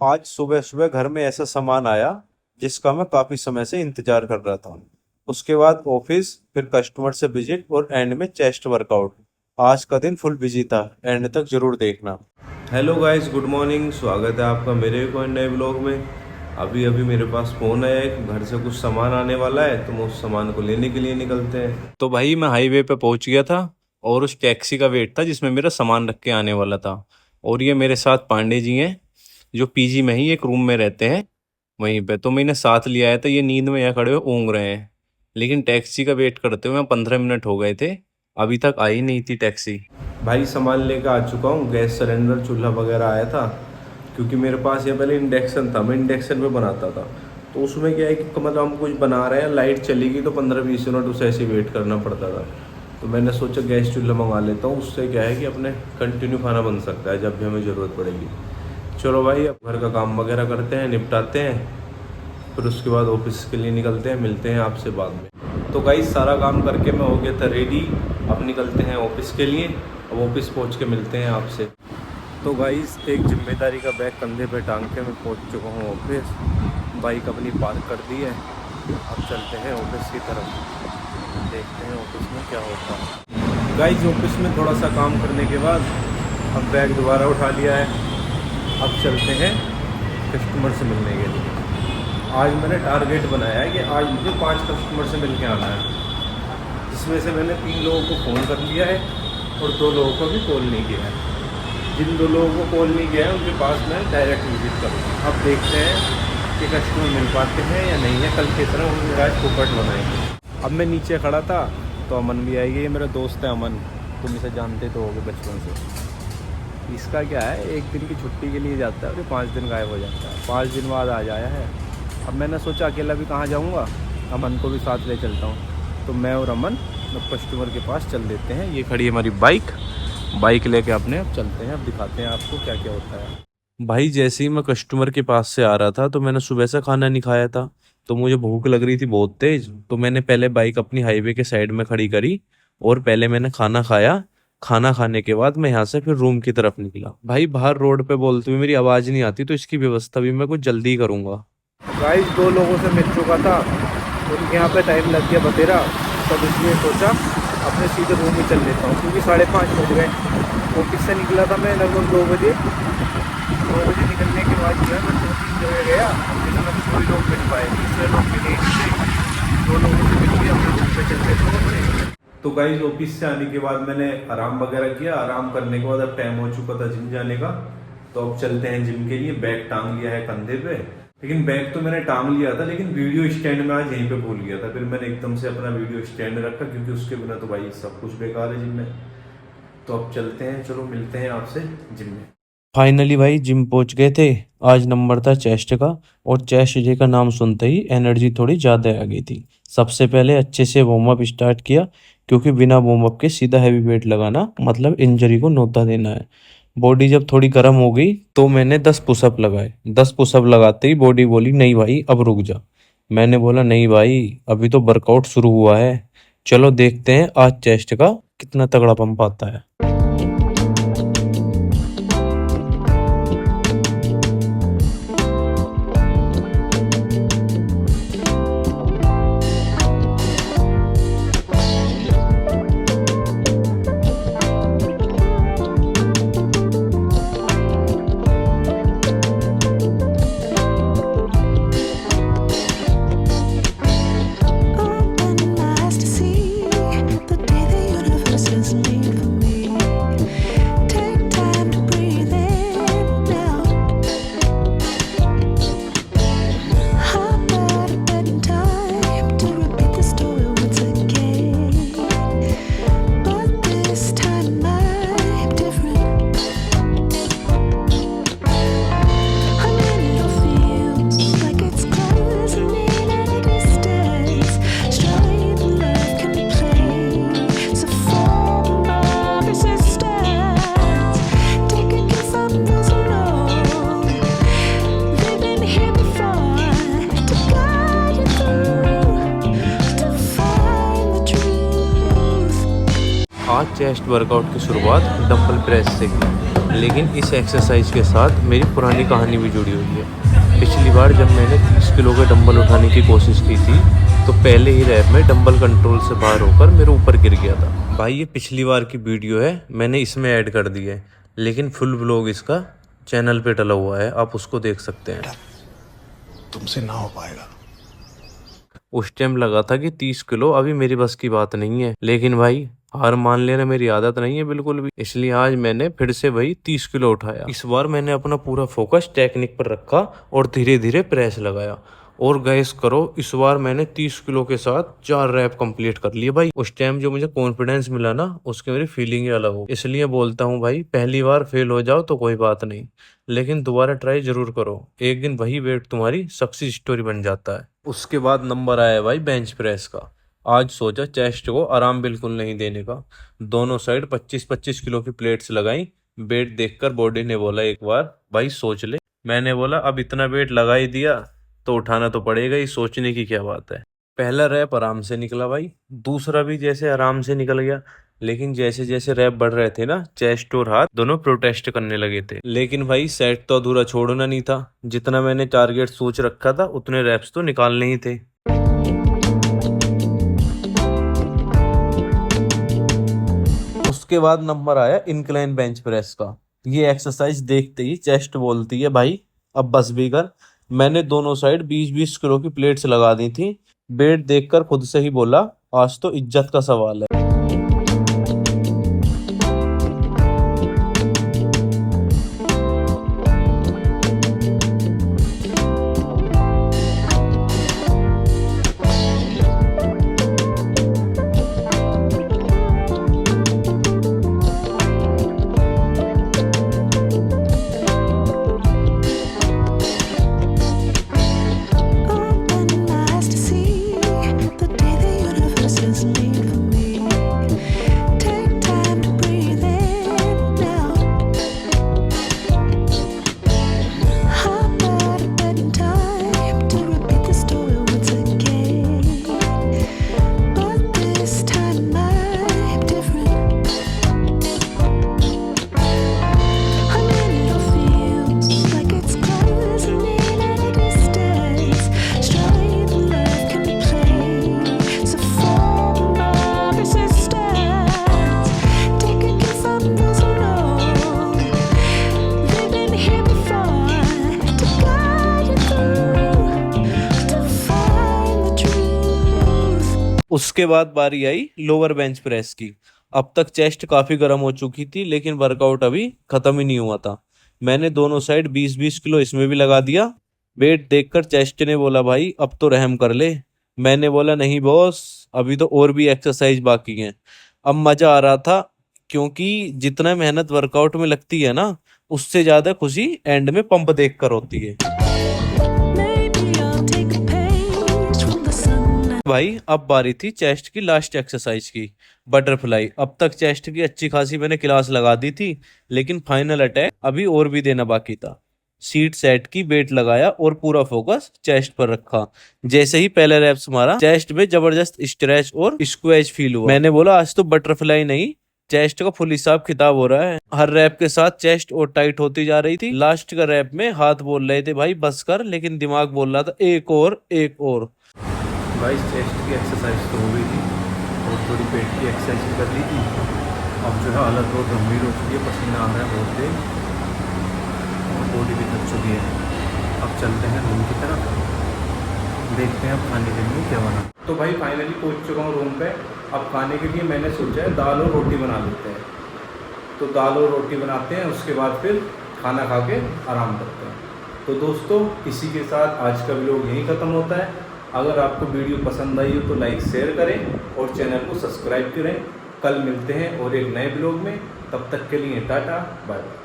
आज सुबह सुबह घर में ऐसा सामान आया जिसका मैं काफी समय से इंतजार कर रहा था। उसके बाद ऑफिस, फिर कस्टमर से विजिट और एंड में चेस्ट वर्कआउट। आज का दिन फुल बिजी था, एंड तक जरूर देखना। Hello guys, good morning. स्वागत है आपका मेरे एक और नए ब्लॉग में। अभी अभी मेरे पास फोन आया है, घर से कुछ सामान आने वाला है, तो हम उस सामान को लेने के लिए निकलते हैं। तो भाई मैं हाईवे पे पहुंच गया था और उस टैक्सी का वेट था जिसमें मेरा सामान रख के आने वाला था। और ये मेरे साथ पांडे जी हैं जो पीजी में ही एक रूम में रहते हैं वहीं पे। तो मैं इन्हें साथ लिया आया था, ये नींद में यहाँ खड़े हुए ऊँग रहे हैं। लेकिन टैक्सी का वेट करते हुए 15 मिनट हो गए थे, अभी तक आई नहीं थी टैक्सी। भाई सामान लेकर आ चुका हूँ, गैस सिलेंडर चूल्हा वगैरह आया था। क्योंकि मेरे पास ये पहले इंडक्शन था, मैं इंडक्शन पे बनाता था। तो उसमें क्या है कि मतलब हम कुछ बना रहे हैं, लाइट चलेगी तो 15-20 मिनट उसे ऐसे वेट करना पड़ता था। तो मैंने सोचा गैस चूल्हा मंगा लेता हूँ, उससे क्या है कि अपने कंटिन्यू खाना बन सकता है जब भी हमें ज़रूरत पड़ेगी। चलो भाई, अब घर का काम वगैरह करते हैं, निपटाते हैं, फिर उसके बाद ऑफिस के लिए निकलते हैं। मिलते हैं आपसे बाद में। तो गाइस सारा काम करके मैं हो गया था रेडी, अब निकलते हैं ऑफिस के लिए। अब ऑफिस पहुंच के मिलते हैं आपसे। तो गाइस एक जिम्मेदारी का बैग कंधे पे टांग के मैं पहुंच चुका हूँ ऑफिस। बाइक अपनी पार्क कर दी है, अब चलते हैं ऑफिस की तरफ, देखते हैं ऑफिस में क्या होता है। गाइस ऑफिस में थोड़ा सा काम करने के बाद अब बैग दोबारा उठा लिया है, अब चलते हैं कस्टमर से मिलने के लिए। आज मैंने टारगेट बनाया है कि आज मुझे 5 कस्टमर से मिल के आना है, जिसमें से मैंने 3 लोगों को फ़ोन कर लिया है और 2 लोगों को भी कॉल नहीं किया है। जिन 2 लोगों को कॉल नहीं किया है उनके पास मैं डायरेक्ट विजिट करूँगा। अब देखते हैं कि कस्टमर मिल पाते हैं या नहीं है। कल की तरह हम मेरा आज पोपट बनाएंगे। अब मैं नीचे खड़ा था तो अमन भी आएगी, ये मेरा दोस्त है अमन, तुम इसे जानते तो होगे बचपन से। इसका क्या है, एक दिन की छुट्टी के लिए जाता है और 5 दिन गायब हो जाता है। 5 दिन बाद आ जाया है। अब मैंने सोचा अकेला भी कहाँ जाऊँगा, अमन को भी साथ ले चलता हूँ। तो मैं और अमन अब कस्टमर के पास चल देते हैं। ये खड़ी है हमारी बाइक लेके अपने अब चलते हैं। अब दिखाते हैं आपको क्या क्या होता है। भाई जैसे ही मैं कस्टमर के पास से आ रहा था तो मैंने सुबह से खाना नहीं खाया था, तो मुझे भूख लग रही थी बहुत तेज। तो मैंने पहले बाइक अपनी हाईवे के साइड में खड़ी करी और पहले मैंने खाना खाया। खाना खाने के बाद मैं यहाँ से फिर रूम की तरफ निकला। भाई बाहर रोड पे बोलते हुए मेरी आवाज़ नहीं आती, तो इसकी व्यवस्था भी मैं कुछ जल्दी करूँगा। गाइस 2 लोगों से मिल चुका था, उनके यहाँ पे टाइम लग गया बतेरा, तब इसलिए सोचा अपने सीधे रूम में चल लेता हूँ, क्योंकि 5:30 बज गए। ऑफिस से निकला था मैं लगभग 2 बजे। 2 बजे निकलने के बाद जो है मैं 2-3 जगह गया, लेकिन अभी कोई लोग मिल पाए, तीसरे लोग मिले नहीं। 2 लोगों से मिल के अपने रूम पे चलते थे। तो गाइस ऑफिस से आने के बाद मैंने आराम वगैरह किया। आराम करने के बाद अब टाइम हो चुका था जिम जाने का, तो अब चलते हैं जिम के लिए। बैग टांग लिया है कंधे पे, लेकिन बैग तो मैंने टांग लिया था, लेकिन वीडियो स्टैंड में आज यहीं पे भूल गया था। फिर मैंने एकदम से अपना वीडियो स्टैंड रखा, क्योंकि उसके बिना तो भाई सब कुछ बेकार है जिम में। तो अब चलते हैं, चलो मिलते हैं आपसे जिम में। फाइनली भाई जिम पहुंच गए थे। आज नंबर था चेस्ट का, और चेस्ट डे का नाम सुनते ही एनर्जी थोड़ी ज़्यादा आ गई थी। सबसे पहले अच्छे से वार्म अप स्टार्ट किया, क्योंकि बिना वार्म अप के सीधा हैवी वेट लगाना मतलब इंजरी को न्योता देना है। बॉडी जब थोड़ी गर्म हो गई तो मैंने 10 पुशअप लगाए। 10 पुशअप लगाते ही बॉडी बोली नहीं भाई अब रुक जा। मैंने बोला नहीं भाई, अभी तो वर्कआउट शुरू हुआ है, चलो देखते हैं आज चेस्ट का कितना तगड़ा पंप आता है। आज चेस्ट वर्कआउट की शुरुआत डंबल प्रेस से की। लेकिन इस एक्सरसाइज के साथ मेरी पुरानी कहानी भी जुड़ी हुई है। पिछली बार जब मैंने 30 किलो के डंबल उठाने की कोशिश की थी तो पहले ही रैप में डंबल कंट्रोल से बाहर होकर मेरे ऊपर गिर गया था। भाई ये पिछली बार की वीडियो है, मैंने इसमें ऐड कर दी है, लेकिन फुल व्लॉग इसका चैनल पे डला हुआ है, आप उसको देख सकते हैं। तुमसे ना हो पाएगा। उस टाइम लगा था कि 30 किलो अभी मेरी बस की बात नहीं है, लेकिन भाई हार मान लेना मेरी आदत नहीं है बिल्कुल भी, इसलिए आज मैंने फिर से वही 30 किलो उठाया। इस बार मैंने अपना पूरा फोकस टेक्निक पर रखा और धीरे धीरे प्रेस लगाया। और गैस करो, इस बार मैंने 30 किलो के साथ 4 रैप कंप्लीट कर लिए भाई। उस टाइम जो मुझे कॉन्फिडेंस मिला ना, उसकी मेरी फीलिंग ही अलग हो। इसलिए बोलता हूँ भाई, पहली बार फेल हो जाओ तो कोई बात नहीं, लेकिन दोबारा ट्राई जरूर करो, एक दिन वही वेट तुम्हारी सक्सेस स्टोरी बन जाता है। उसके बाद नंबर आया भाई बेंच प्रेस का। आज सोचा चेस्ट को आराम बिल्कुल नहीं देने का, दोनों साइड 25-25 किलो की प्लेट्स लगाई। वेट देखकर बॉडी ने बोला एक बार भाई सोच ले। मैंने बोला अब इतना वेट लगा ही दिया तो उठाना तो पड़ेगा ही, सोचने की क्या बात है। पहला रैप आराम से निकला भाई, दूसरा भी जैसे आराम से निकल गया, लेकिन जैसे जैसे रैप बढ़ रहे थे ना, चेस्ट और हाथ दोनों प्रोटेस्ट करने लगे थे। लेकिन भाई सेट तो अधूरा छोड़ना नहीं था, जितना मैंने टारगेट सोच रखा था उतने रैप्स तो निकालने ही थे। उसके बाद नंबर आया इंक्लाइन बेंच प्रेस का। ये एक्सरसाइज देखते ही चेस्ट बोलती है भाई अब बस भी कर। मैंने दोनों साइड 20-20 किलो की प्लेट्स लगा दी थी। वेट देखकर खुद से ही बोला आज तो इज्जत का सवाल है। उसके बाद बारी आई लोअर बेंच प्रेस की। अब तक चेस्ट काफी गर्म हो चुकी थी, लेकिन वर्कआउट अभी खत्म ही नहीं हुआ था। मैंने दोनों साइड 20-20 किलो इसमें भी लगा दिया। वेट देखकर चेस्ट ने बोला भाई अब तो रहम कर ले। मैंने बोला नहीं बॉस, अभी तो और भी एक्सरसाइज बाकी हैं। अब मजा आ रहा था, क्योंकि जितना मेहनत वर्कआउट में लगती है ना, उससे ज्यादा खुशी एंड में पंप देखकर होती है। भाई अब बारी थी चेस्ट की लास्ट एक्सरसाइज की, बटरफ्लाई। अब तक चेस्ट की अच्छी खासी मैंने क्लास लगा दी थी, लेकिन फाइनल अटैक अभी और भी देना बाकी था। सीट सेट की, वेट लगाया और पूरा फोकस चेस्ट पर रखा। जैसे ही पहले रैप्स मारा, चेस्ट में जबरदस्त स्ट्रेच और स्क्वेज फील हुआ। मैंने बोला आज तो बटरफ्लाई नहीं, चेस्ट का फुल हिसाब किताब हो रहा है। हर रैप के साथ चेस्ट और टाइट होती जा रही थी। लास्ट का रैप में हाथ बोल रहे थे भाई बस कर, लेकिन दिमाग बोल रहा था एक और एक और। भाई चेस्ट की एक्सरसाइज तो हो गई थी और थोड़ी पेट की एक्सरसाइज भी कर ली थी। अब जो है हालत बहुत गंभीर हो चुकी है, पसीना आ रहा है बहुत तेज और बॉडी भी थक चुकी है। अब चलते हैं रूम की तरफ, देखते हैं अब खाने के लिए क्या बना। तो भाई फाइनली पहुंच चुका हूँ रूम पे। अब खाने के लिए मैंने सोचा है दाल और रोटी बना लेते हैं, तो दाल और रोटी बनाते हैं, उसके बाद फिर खाना खा के आराम करते हैं। तो दोस्तों इसी के साथ आज का वीडियो यहीं ख़त्म होता है। अगर आपको वीडियो पसंद आई हो तो लाइक शेयर करें और चैनल को सब्सक्राइब करें। कल मिलते हैं और एक नए ब्लॉग में, तब तक के लिए टाटा बाय बाय।